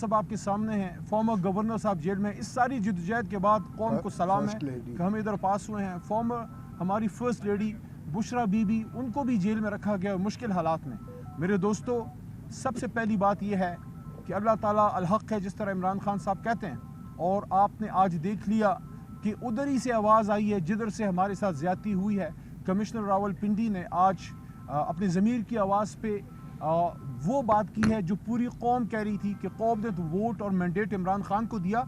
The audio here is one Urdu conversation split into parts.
منصب آپ کے سامنے ہیں، فارمر گورنر صاحب جیل میں. اس ساری جدوجہد کے بعد قوم کو سلام ہے کہ ہم ادھر پاس ہوئے ہیں. فارمر ہماری first lady Bushra be be, ان کو بھی جیل میں رکھا گیا مشکل حالات میں. میرے دوستو، سب سے پہلی بات یہ ہے کہ اللہ تعالیٰ الحق ہے، جس طرح عمران خان صاحب کہتے ہیں. اور آپ نے آج دیکھ لیا کہ ادھر ہی سے آواز آئی ہے جدھر سے ہمارے ساتھ زیادتی ہوئی ہے. کمشنر راول پنڈی نے آج اپنے ضمیر کی آواز پہ وہ بات کی ہے جو پوری قوم کہہ رہی تھی کہ قوم نے تو ووٹ اور مینڈیٹ عمران خان کو دیا.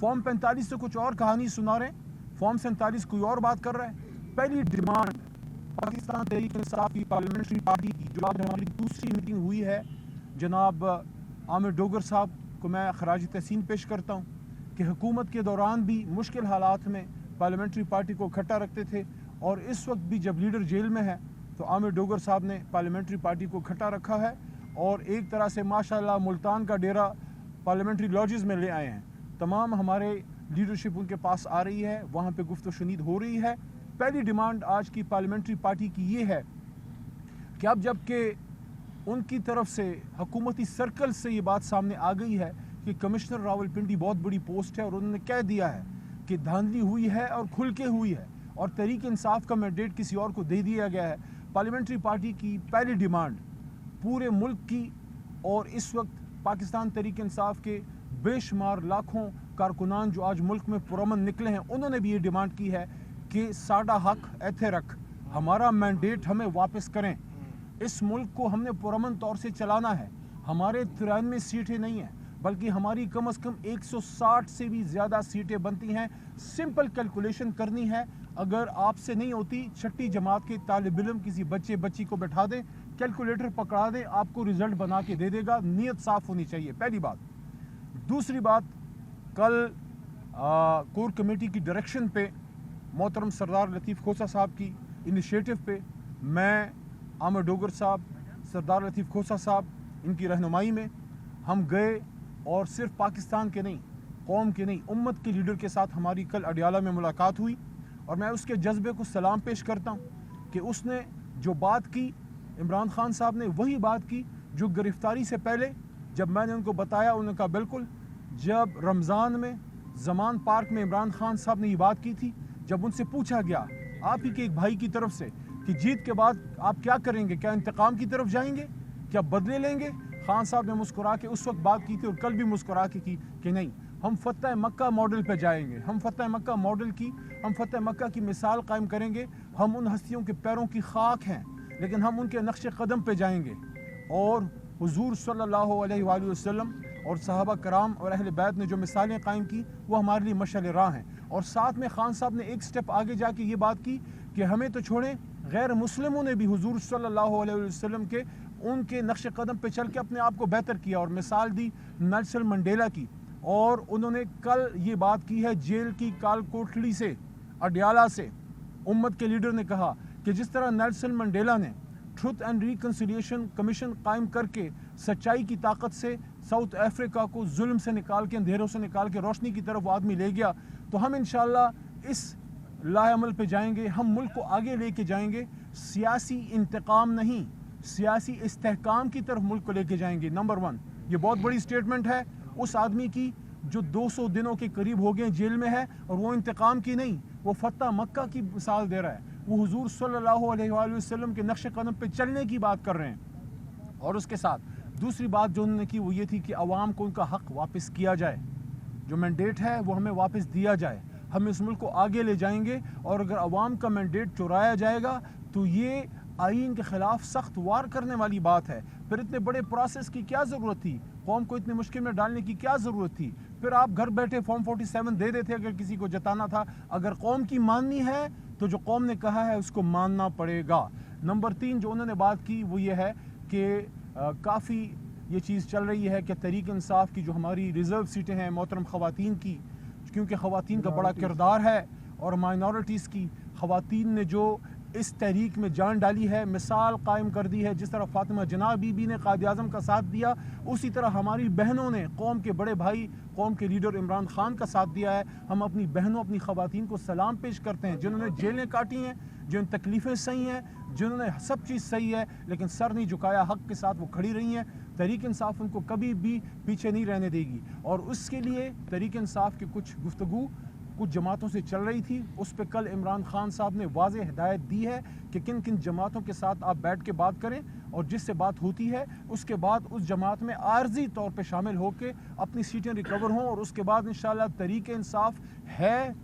فارم 45 سے کچھ اور کہانی سنا رہے ہیں، فارم 47 کوئی اور بات کر رہا ہے. پہلی ڈیمانڈ پاکستان تحریک انصاف کی پارلیمنٹری پارٹی کی، جو آج ہماری دوسری میٹنگ ہوئی ہے، جناب عامر ڈوگر صاحب کو میں خراج تحسین پیش کرتا ہوں کہ حکومت کے دوران بھی مشکل حالات میں پارلیمنٹری پارٹی کو اکٹھا رکھتے تھے، اور اس وقت بھی جب لیڈر جیل میں ہے تو عامر ڈوگر صاحب نے پارلیمنٹری پارٹی کو اکٹھا رکھا ہے. اور ایک طرح سے ماشاءاللہ ملتان کا ڈیرا پارلیمنٹری لاجز میں لے آئے ہیں. تمام ہمارے لیڈرشپ ان کے پاس آ رہی ہے، وہاں پہ گفت و شنید ہو رہی ہے. پہلی ڈیمانڈ آج کی پارلیمنٹری پارٹی کی یہ ہے کہ اب جب کہ ان کی طرف سے حکومتی سرکل سے یہ بات سامنے آ گئی ہے کہ کمشنر راول پنڈی بہت بڑی پوسٹ ہے، اور انہوں نے کہہ دیا ہے کہ دھاندلی ہوئی ہے اور کھل کے ہوئی ہے، اور تحریک انصاف کا مینڈیٹ کسی اور کو دے دیا گیا ہے. پارلیمنٹری پارٹی کی پہلی ڈیمانڈ پورے ملک کی، اور اس وقت پاکستان تحریک انصاف کے بے شمار لاکھوں کارکنان جو آج ملک میں پرامن نکلے ہیں، انہوں نے بھی یہ ڈیمانڈ کی ہے کہ ساڈا حق ایتھے رکھ، ہمارا مینڈیٹ ہمیں واپس کریں. اس ملک کو ہم نے پرامن طور سے چلانا ہے. ہمارے 93 سیٹیں نہیں ہیں، بلکہ ہماری کم از کم 160 سے بھی زیادہ سیٹیں بنتی ہیں. سمپل کیلکولیشن کرنی ہے، اگر آپ سے نہیں ہوتی، چھٹی جماعت کے طالب علم کسی بچی کو بٹھا دیں، کیلکولیٹر پکڑا دیں، آپ کو رزلٹ بنا کے دے دے گا. نیت صاف ہونی چاہیے، پہلی بات. دوسری بات، کل کور کمیٹی کی ڈائریکشن پہ، محترم سردار لطیف کھوسہ صاحب کی انیشیٹو پہ، میں، عامر ڈوگر صاحب، سردار لطیف کھوسہ صاحب، ان کی رہنمائی میں ہم گئے، اور صرف پاکستان کے نہیں، قوم کے نہیں، امت کے لیڈر کے ساتھ ہماری کل اڈیالہ میں ملاقات ہوئی. اور میں اس کے جذبے کو سلام پیش کرتا ہوں کہ اس نے جو بات کی، عمران خان صاحب نے وہی بات کی جو گرفتاری سے پہلے جب میں نے ان کو بتایا، انہوں نے کہا بالکل. جب رمضان میں زمان پارک میں عمران خان صاحب نے یہ بات کی تھی، جب ان سے پوچھا گیا آپ ہی کے ایک بھائی کی طرف سے کہ جیت کے بعد آپ کیا کریں گے، کیا انتقام کی طرف جائیں گے، کیا بدلے لیں گے، خان صاحب نے مسکرا کے اس وقت بات کی تھی، اور کل بھی مسکرا کے کی کہ نہیں، ہم فتح مکہ ماڈل پہ جائیں گے. ہم فتح مکہ ماڈل کی، ہم فتح مکہ کی مثال قائم کریں گے. ہم ان ہستیوں کے پیروں کی خاک ہیں، لیکن ہم ان کے نقش قدم پہ جائیں گے. اور حضور صلی اللہ علیہ وآلہ وسلم اور صحابہ کرام اور اہل بیت نے جو مثالیں قائم کی، وہ ہمارے لیے مشعل راہ ہیں. اور ساتھ میں خان صاحب نے ایک سٹیپ آگے جا کے یہ بات کی کہ ہمیں تو چھوڑیں، غیر مسلموں نے بھی حضور صلی اللہ علیہ وسلم کے ان کے نقش قدم پہ چل کے اپنے آپ کو بہتر کیا، اور مثال دی نیلسن منڈیلا کی. اور انہوں نے کل یہ بات کی ہے جیل کی کال کوٹڑی سے، اڈیالہ سے. امت کے لیڈر نے کہا کہ جس طرح نیلسن منڈیلا نے ٹروتھ اینڈ ریکنسیلیشن کمیشن قائم کر کے سچائی کی طاقت سے ساؤتھ افریقہ کو ظلم سے نکال کے، اندھیروں سے نکال کے روشنی کی طرف وہ آدمی لے گیا، تو ہم انشاءاللہ اس لاہ عمل پہ جائیں گے. ہم ملک کو آگے لے کے جائیں گے، سیاسی انتقام نہیں، سیاسی استحکام کی طرف ملک کو لے کے جائیں گے. نمبر 1، یہ بہت بڑی سٹیٹمنٹ ہے اس آدمی کی جو 200 دنوں کے قریب ہو گئے جیل میں ہے، اور وہ انتقام کی نہیں، وہ فتح مکہ کی مثال دے رہا ہے. وہ حضور صلی اللہ علیہ وآلہ وسلم کے نقش قدم پہ چلنے کی بات کر رہے ہیں. اور اس کے ساتھ دوسری بات جو انہوں نے کی وہ یہ تھی کہ عوام کو ان کا حق واپس کیا جائے، جو مینڈیٹ ہے وہ ہمیں واپس دیا جائے. ہم اس ملک کو آگے لے جائیں گے، اور اگر عوام کا مینڈیٹ چرایا جائے گا تو یہ آئین کے خلاف سخت وار کرنے والی بات ہے. پھر اتنے بڑے پروسیس کی کیا ضرورت تھی، قوم کو اتنے مشکل میں ڈالنے کی کیا ضرورت تھی. پھر آپ گھر بیٹھے فارم 47 دے دیتے اگر کسی کو جتانا تھا. اگر قوم کی ماننی ہے تو جو قوم نے کہا ہے اس کو ماننا پڑے گا. نمبر 3 جو انہوں نے بات کی وہ یہ ہے کہ کافی یہ چیز چل رہی ہے کہ تحریک انصاف کی جو ہماری ریزرو سیٹیں ہیں محترم خواتین کی، کیونکہ خواتین کا بڑا کردار ہے، اور مائنورٹیز کی، خواتین نے جو اس تحریک میں جان ڈالی ہے، مثال قائم کر دی ہے. جس طرح فاطمہ جناح بی بی نے قائد اعظم کا ساتھ دیا، اسی طرح ہماری بہنوں نے، قوم کے بڑے بھائی، قوم کے لیڈر عمران خان کا ساتھ دیا ہے. ہم اپنی بہنوں، اپنی خواتین کو سلام پیش کرتے ہیں، جنہوں نے جیلیں کاٹی ہیں، جن تکلیفیں سہی ہیں، جنہوں نے سب چیز صحیح ہے لیکن سر نہیں جھکایا، حق کے ساتھ وہ کھڑی رہی ہیں. تحریک انصاف ان کو کبھی بھی پیچھے نہیں رہنے دے گی، اور اس کے لیے تحریک انصاف کی کچھ گفتگو کچھ جماعتوں سے چل رہی تھی، اس پہ کل عمران خان صاحب نے واضح ہدایت دی ہے کہ کن کن جماعتوں کے ساتھ آپ بیٹھ کے بات کریں، اور جس سے بات ہوتی ہے اس کے بعد اس جماعت میں عارضی طور پہ شامل ہو کے اپنی سیٹیں ریکور ہوں، اور اس کے بعد انشاءاللہ تحریک انصاف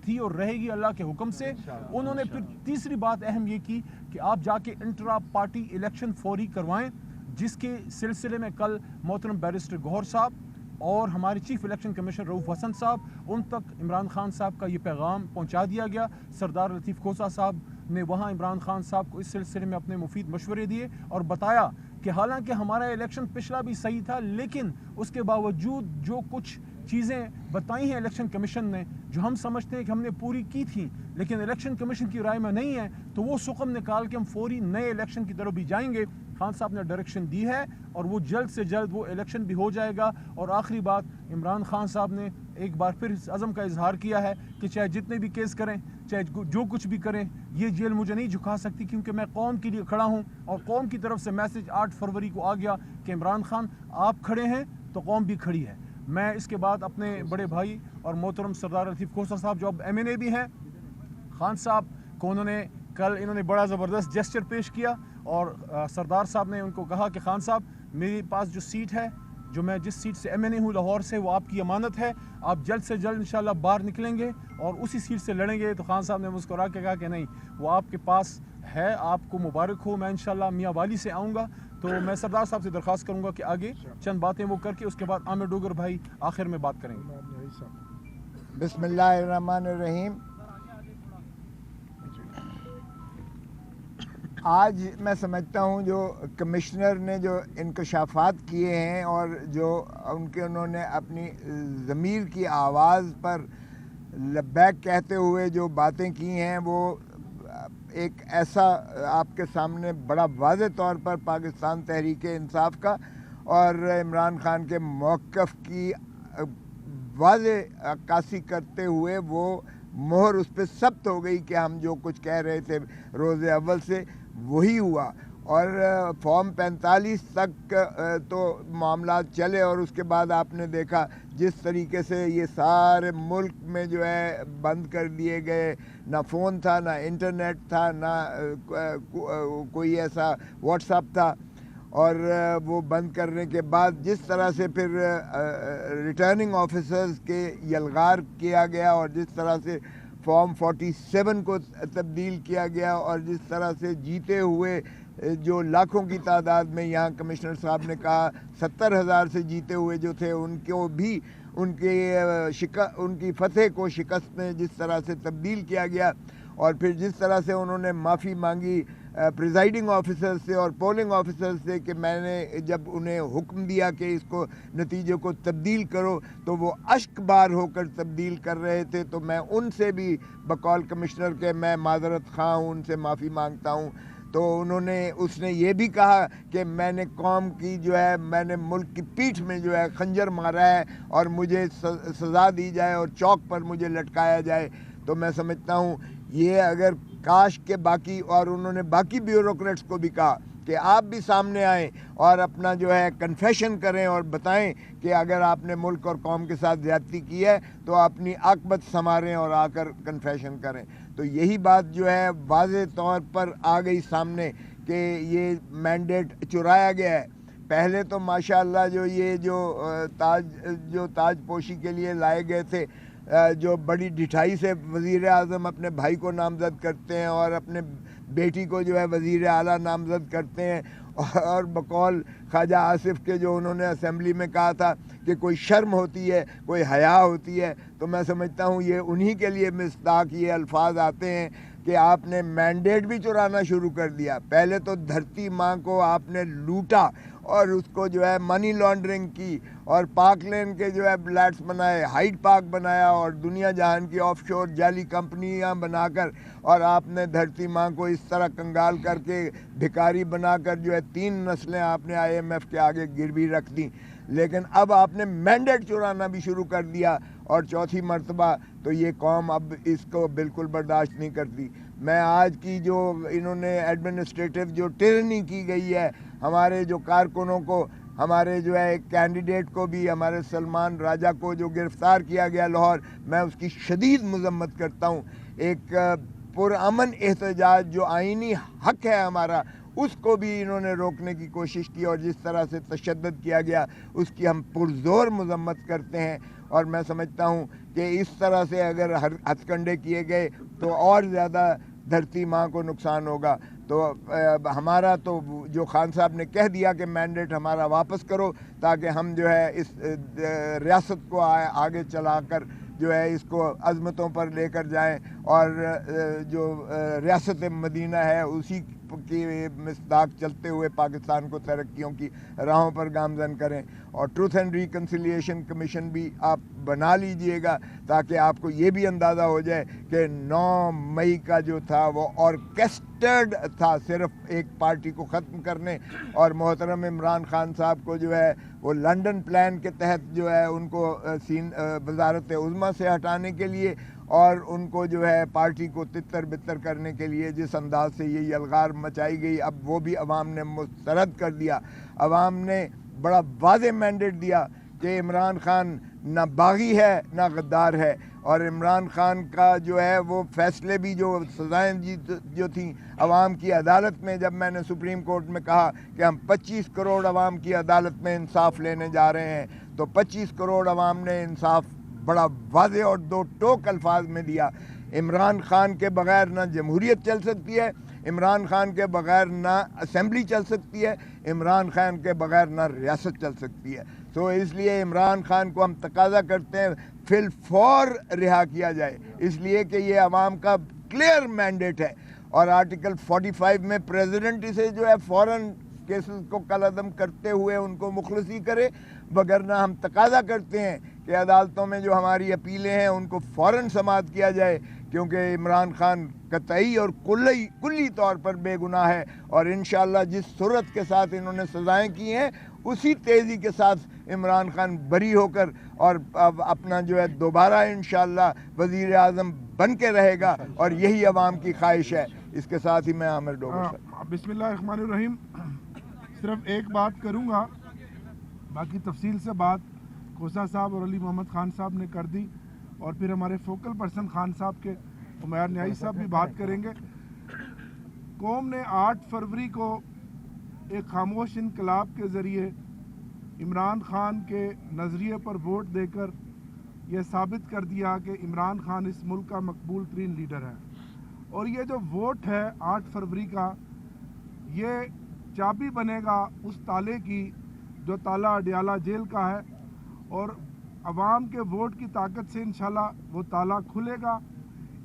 تھی اور رہے گی اللہ کے حکم سے۔ انہوں نے پھر تیسری بات اہم یہ کی کہ آپ جا کے انٹرا پارٹی الیکشن فوری کروائیں، جس کے سلسلے میں کل محترم بیرسٹر گوہر صاحب اور ہمارے چیف الیکشن کمیشنر رؤوف حسن صاحب ان تک عمران خان صاحب کا یہ پیغام پہنچا دیا گیا۔ سردار لطیف کھوسہ صاحب نے وہاں عمران خان صاحب کو اس سلسلے میں اپنے مفید مشورے دیے اور بتایا کہ حالانکہ ہمارا الیکشن پچھلا بھی صحیح تھا، لیکن اس کے باوجود جو کچھ چیزیں بتائی ہیں الیکشن کمیشن نے جو ہم سمجھتے ہیں کہ ہم نے پوری کی تھیں لیکن الیکشن کمیشن کی رائے میں نہیں ہے، تو وہ سقم نکال کے ہم فوری نئے الیکشن کی طرف بھی جائیں گے۔ خان صاحب نے ڈائریکشن دی ہے اور وہ جلد سے جلد وہ الیکشن بھی ہو جائے گا۔ اور آخری بات، عمران خان صاحب نے ایک بار پھر اس عزم کا اظہار کیا ہے کہ چاہے جتنے بھی کیس کریں، چاہے جو کچھ بھی کریں، یہ جیل مجھے نہیں جھکا سکتی، کیونکہ میں قوم کے لیے کھڑا ہوں، اور قوم کی طرف سے میسج 8 فروری کو آ گیا کہ عمران خان آپ کھڑے ہیں تو قوم بھی کھڑی ہے۔ میں اس کے بعد اپنے بڑے بھائی اور محترم سردار لطیف کھوسہ صاحب جو اب MNA بھی ہیں، خان صاحب کو انہوں نے بڑا زبردست جیسچر پیش کیا، اور سردار صاحب نے ان کو کہا کہ خان صاحب میرے پاس جو سیٹ ہے، جو میں جس سیٹ سے MNA ہوں لاہور سے، وہ آپ کی امانت ہے، آپ جلد سے جلد انشاءاللہ باہر نکلیں گے اور اسی سیٹ سے لڑیں گے۔ تو خان صاحب نے مسکرا کے کہا کہ نہیں، وہ آپ کے پاس ہے، آپ کو مبارک ہو، میں انشاءاللہ میاں والی سے آؤں گا۔ تو میں سردار صاحب سے درخواست کروں گا کہ آگے چند باتیں وہ کر کے اس کے بعد عامر ڈوگر بھائی آخر میں بات کریں گے۔ بسم اللہ الرحمن الرحیم۔ آج میں سمجھتا ہوں جو کمشنر نے جو انکشافات کیے ہیں اور جو انہوں نے اپنی ضمیر کی آواز پر لبیک کہتے ہوئے جو باتیں کی ہیں، وہ ایک ایسا آپ کے سامنے بڑا واضح طور پر پاکستان تحریک انصاف کا اور عمران خان کے موقف کی واضح عکاسی کرتے ہوئے وہ مہر اس پہ ثبت ہو گئی کہ ہم جو کچھ کہہ رہے تھے روز اول سے وہی ہوا۔ اور فارم 45 تک تو معاملات چلے، اور اس کے بعد آپ نے دیکھا جس طریقے سے یہ سارے ملک میں جو ہے بند کر دیے گئے، نہ فون تھا، نہ انٹرنیٹ تھا، نہ کوئی ایسا واٹس ایپ تھا، اور وہ بند کرنے کے بعد جس طرح سے پھر ریٹرننگ آفیسرز کے یلغار کیا گیا، اور جس طرح سے فارم 47 کو تبدیل کیا گیا، اور جس طرح سے جیتے ہوئے جو لاکھوں کی تعداد میں، یہاں کمشنر صاحب نے کہا 70,000 سے جیتے ہوئے جو تھے، ان کو بھی ان کی فتح کو شکست میں جس طرح سے تبدیل کیا گیا، اور پھر جس طرح سے انہوں نے معافی مانگی پریزائڈنگ آفیسر سے اور پولنگ آفیسر سے کہ میں نے جب انہیں حکم دیا کہ اس کو نتیجے کو تبدیل کرو تو وہ اشک بار ہو کر تبدیل کر رہے تھے، تو میں ان سے بھی بقول کمشنر کے میں معذرت خواہ ہوں، ان سے معافی مانگتا ہوں۔ تو اس نے یہ بھی کہا کہ میں نے قوم کی جو ہے، میں نے ملک کی پیٹھ میں جو ہے خنجر مارا ہے اور مجھے سزا دی جائے اور چوک پر مجھے لٹکایا جائے۔ تو میں سمجھتا ہوں یہ اگر کاش کے باقی، اور انہوں نے باقی بیوروکریٹس کو بھی کہا کہ آپ بھی سامنے آئیں اور اپنا جو ہے کنفیشن کریں اور بتائیں کہ اگر آپ نے ملک اور قوم کے ساتھ زیادتی کی ہے تو اپنی عاقبت سنواریں اور آ کر کنفیشن کریں۔ تو یہی بات جو ہے واضح طور پر آ گئی سامنے کہ یہ مینڈیٹ چرایا گیا ہے۔ پہلے تو ماشاءاللہ جو تاج پوشی کے لیے لائے گئے تھے، جو بڑی ڈٹھائی سے وزیر اعظم اپنے بھائی کو نامزد کرتے ہیں اور اپنے بیٹی کو جو ہے وزیر اعلیٰ نامزد کرتے ہیں، اور بقول خواجہ آصف کے جو انہوں نے اسمبلی میں کہا تھا کہ کوئی شرم ہوتی ہے، کوئی حیا ہوتی ہے، تو میں سمجھتا ہوں یہ انہی کے لیے مصداق یہ الفاظ آتے ہیں کہ آپ نے مینڈیٹ بھی چرانا شروع کر دیا۔ پہلے تو دھرتی ماں کو آپ نے لوٹا اور اس کو جو ہے منی لانڈرنگ کی، اور پاک لین کے جو ہے بلیٹس بنائے، ہائیڈ پارک بنایا، اور دنیا جہان کی آف شور جعلی کمپنیاں بنا کر، اور آپ نے دھرتی ماں کو اس طرح کنگال کر کے بھکاری بنا کر جو ہے 3 نسلیں آپ نے IMF کے آگے گروی رکھ دیں۔ لیکن اب آپ نے مینڈیٹ چرانا بھی شروع کر دیا، اور چوتھی مرتبہ تو یہ قوم اب اس کو بالکل برداشت نہیں کرتی۔ میں آج کی جو انہوں نے ایڈمنسٹریٹو جو ٹرنی کی گئی ہے، ہمارے جو کارکنوں کو ہمارے جو ہے ایک کینڈیڈیٹ کو بھی, ہمارے سلمان راجہ کو جو گرفتار کیا گیا لاہور, میں اس کی شدید مذمت کرتا ہوں. ایک پرامن احتجاج جو آئینی حق ہے ہمارا, اس کو بھی انہوں نے روکنے کی کوشش کی, اور جس طرح سے تشدد کیا گیا اس کی ہم پرزور مذمت کرتے ہیں. اور میں سمجھتا ہوں کہ اس طرح سے اگر ہتھ کنڈے کیے گئے تو اور زیادہ دھرتی ماں کو نقصان ہوگا. تو ہمارا تو جو خان صاحب نے کہہ دیا کہ مینڈیٹ ہمارا واپس کرو, تاکہ ہم جو ہے اس ریاست کو آگے چلا کر جو ہے اس کو عظمتوں پر لے کر جائیں, اور جو ریاست مدینہ ہے اسی کی مصداق چلتے ہوئے پاکستان کو ترقیوں کی راہوں پر گامزن کریں. اور ٹروتھ اینڈ ریکنسیلیشن کمیشن بھی آپ بنا لیجئے گا, تاکہ آپ کو یہ بھی اندازہ ہو جائے کہ 9 مئی کا جو تھا وہ آرکیسٹرڈ تھا صرف ایک پارٹی کو ختم کرنے, اور محترم عمران خان صاحب کو جو ہے وہ لنڈن پلان کے تحت جو ہے ان کو وزارت عظمیٰ سے ہٹانے کے لیے, اور ان کو جو ہے پارٹی کو تتر بتر کرنے کے لیے جس انداز سے یہ یلغار مچائی گئی, اب وہ بھی عوام نے مسترد کر دیا. عوام نے بڑا واضح مینڈیٹ دیا کہ عمران خان نہ باغی ہے نہ غدار ہے, اور عمران خان کا جو ہے وہ فیصلے بھی, جو سزائیں جو تھیں عوام کی عدالت میں, جب میں نے سپریم کورٹ میں کہا کہ ہم 25 کروڑ عوام کی عدالت میں انصاف لینے جا رہے ہیں, تو 25 کروڑ عوام نے انصاف بڑا واضح اور 2 ٹوک الفاظ میں دیا. عمران خان کے بغیر نہ جمہوریت چل سکتی ہے, عمران خان کے بغیر نہ اسمبلی چل سکتی ہے, عمران خان کے بغیر نہ ریاست چل سکتی ہے. تو اس لیے عمران خان کو ہم تقاضا کرتے ہیں فی الفور رہا کیا جائے, اس لیے کہ یہ عوام کا کلیئر مینڈیٹ ہے, اور آرٹیکل 45 میں پریزیڈنٹ اسے جو ہے فوراً کیسز کو کالعدم کرتے ہوئے ان کو مخلصی کرے, وگرنہ ہم تقاضا کرتے ہیں کہ عدالتوں میں جو ہماری اپیلیں ہیں ان کو فوراً سماعت کیا جائے, کیونکہ عمران خان قطعی اور کلی طور پر بے گناہ ہے, اور انشاءاللہ جس صورت کے ساتھ انہوں نے سزائیں کی ہیں اسی تیزی کے ساتھ عمران خان بری ہو کر اور اپنا جو ہے دوبارہ انشاءاللہ وزیر اعظم بن کے رہے گا, اور یہی عوام کی خواہش ہے. اس کے ساتھ ہی میں عامر ڈوگر صاحب. بسم اللہ الرحمن الرحیم. صرف ایک بات کروں گا, باقی تفصیل سے بات کوسا صاحب اور علی محمد خان صاحب نے کر دی, اور پھر ہمارے فوکل پرسن خان صاحب کے عمیر نیائی صاحب بھی بات کریں گے. قوم نے 8 فروری کو ایک خاموش انقلاب کے ذریعے عمران خان کے نظریے پر ووٹ دے کر یہ ثابت کر دیا کہ عمران خان اس ملک کا مقبول ترین لیڈر ہے. اور یہ جو ووٹ ہے 8 فروری کا, یہ چابی بنے گا اس تالے کی جو تالا اڈیالہ جیل کا ہے, اور عوام کے ووٹ کی طاقت سے انشاءاللہ وہ تالا کھلے گا.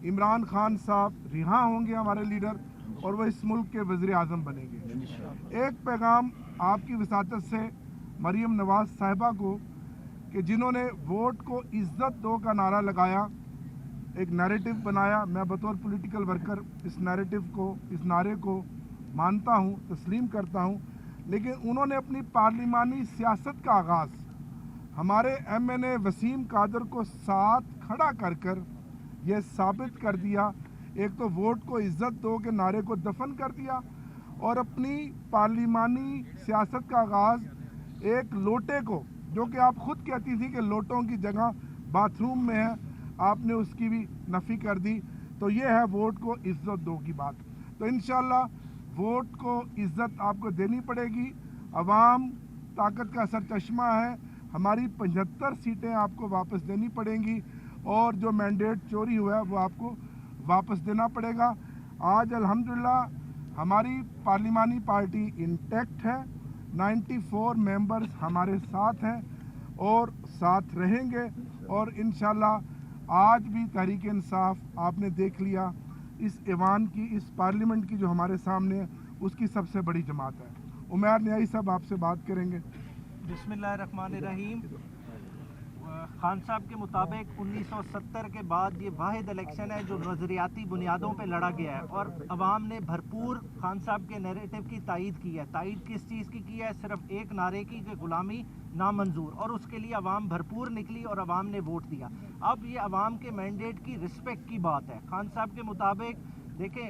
عمران خان صاحب رہا ہوں گے ہمارے لیڈر, اور وہ اس ملک کے وزیر اعظم بنیں گے. ایک پیغام آپ کی وساطت سے مریم نواز صاحبہ کو, کہ جنہوں نے ووٹ کو عزت دو کا نعرہ لگایا, ایک نیریٹو بنایا. میں بطور پولیٹیکل ورکر اس نیریٹو کو, اس نعرے کو مانتا ہوں, تسلیم کرتا ہوں, لیکن انہوں نے اپنی پارلیمانی سیاست کا آغاز ہمارے ایم این اے وسیم قادر کو ساتھ کھڑا کر کر یہ ثابت کر دیا. ایک تو ووٹ کو عزت دو کے نعرے کو دفن کر دیا, اور اپنی پارلیمانی سیاست کا آغاز ایک لوٹے کو, جو کہ آپ خود کہتی تھی کہ لوٹوں کی جگہ باتھ روم میں ہے, آپ نے اس کی بھی نفی کر دی. تو یہ ہے ووٹ کو عزت دو کی بات. تو انشاءاللہ ووٹ کو عزت آپ کو دینی پڑے گی. عوام طاقت کا سرچشمہ ہے, ہماری 75 سیٹیں آپ کو واپس دینی پڑیں گی, اور جو مینڈیٹ چوری ہوا ہے وہ آپ کو واپس دینا پڑے گا. آج الحمدللہ ہماری پارلیمانی پارٹی انٹیکٹ ہے, 94 ممبرز ہمارے ساتھ ہیں اور ساتھ رہیں گے, اور انشاءاللہ آج بھی تحریک انصاف آپ نے دیکھ لیا اس ایوان کی, اس پارلیمنٹ کی جو ہمارے سامنے ہے, اس کی سب سے بڑی جماعت ہے. عمیر نیائی صاحب آپ سے بات کریں گے. بسم اللہ الرحمن الرحیم. خان صاحب کے مطابق 1970 کے بعد یہ واحد الیکشن ہے جو نظریاتی بنیادوں پہ لڑا گیا ہے, اور عوام نے بھرپور خان صاحب کے نیریٹو کی تائید کی ہے. تائید کس چیز کی ہے؟ صرف ایک نعرے کی کہ غلامی نامنظور, اور اس کے لیے عوام بھرپور نکلی اور عوام نے ووٹ دیا. اب یہ عوام کے مینڈیٹ کی رسپیکٹ کی بات ہے. خان صاحب کے مطابق دیکھیں